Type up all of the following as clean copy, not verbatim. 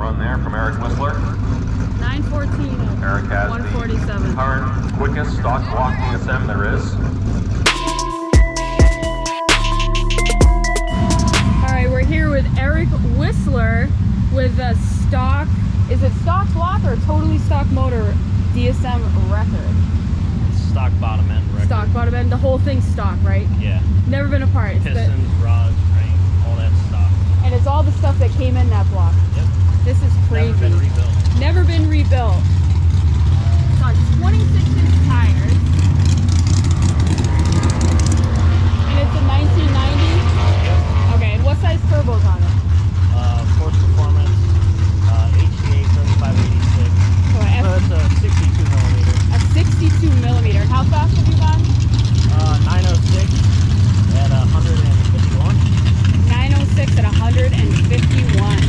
run there from Erik Whisler. 9:14. Erik has 1:47. the current quickest stock block DSM there is. Alright, we're here with Erik Whisler with a stock, is it stock block or totally stock motor DSM record? Stock bottom end record. Stock bottom end, the whole thing's stock, right? Yeah. Never been apart. It's Pistons, rods, crank, all that stock. and it's all the stuff that came in that block. Yep. This is crazy. Never been rebuilt. Never been rebuilt. It's on 26-inch tires. And it's a 1990? Yep. Okay, and what size turbos on it? Force Performance, HCA 3586. So it's a 62 millimeter. A 62 millimeter. And how fast have you gone? 906 at 151. 906 at 151.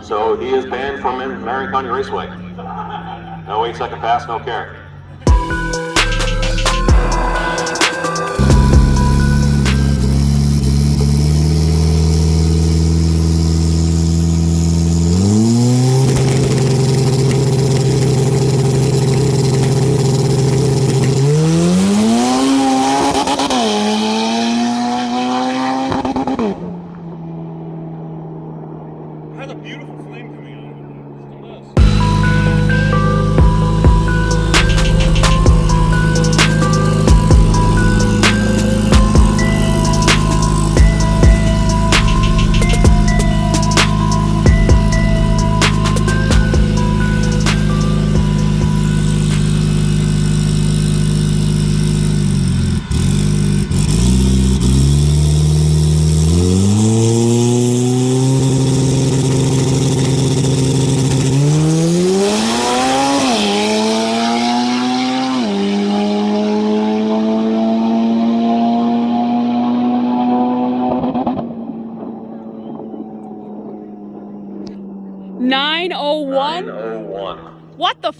So he is banned from Marion County Raceway. No 8-second pass, no care. Has a beautiful flame coming out of it. Still does. Nine oh one? 901. What the f?